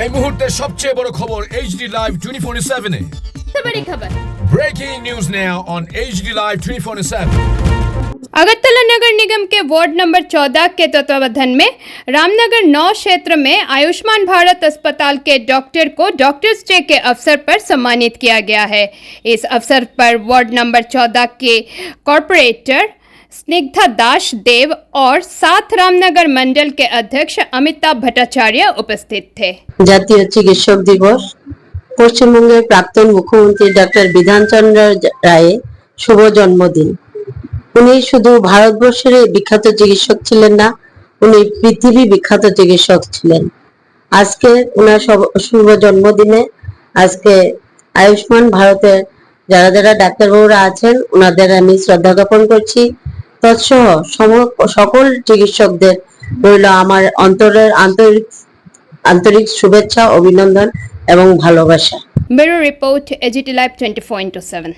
এই মুহূর্তের সবচেয়ে বড় খবর HD Live 24/7 এ। बड़ी खबर। Breaking news now on HD Live 24/7। Agartala नगर निगम के वार्ड नंबर 14 के तत्वावधान में रामनगर 9 क्षेत्र में आयुष्मान भारत अस्पताल के डॉक्टर को डॉक्टर्स डे के अवसर पर सम्मानित किया गया है। इस अवसर पर वार्ड नंबर 14 के कॉरपोरेटर स्निग्धा दास देव और 7 रामनगर मंडल के अध्यक्ष अमिताभ भट्टाचार्य उपस्थित थे। জাতীয় চিকিৎসক দিবস পশ্চিমবঙ্গের প্রাক্তন মুখ্যমন্ত্রী ডক্টর বিধানচন্দ্র রায়ের শুভ জন্মদিন। উনি শুধু ভারতবর্ষের বিখ্যাত চিকিৎসক ছিলেন না, উনি পৃথিবী বিখ্যাত চিকিৎসক ছিলেন। আজকে ওনার শুভ জন্মদিনে আজকে আয়ুষ্মান ভারতের যারা যারা ডাক্তারবাবুরা আছেন ওনাদের আমি শ্রদ্ধা জ্ঞাপন করছি। তৎসহ সকল চিকিৎসকদের রইল আমার অন্তরের আন্তরিক শুভেচ্ছা, অভিনন্দন এবং ভালোবাসা। Bureau report AGT Live 24/7।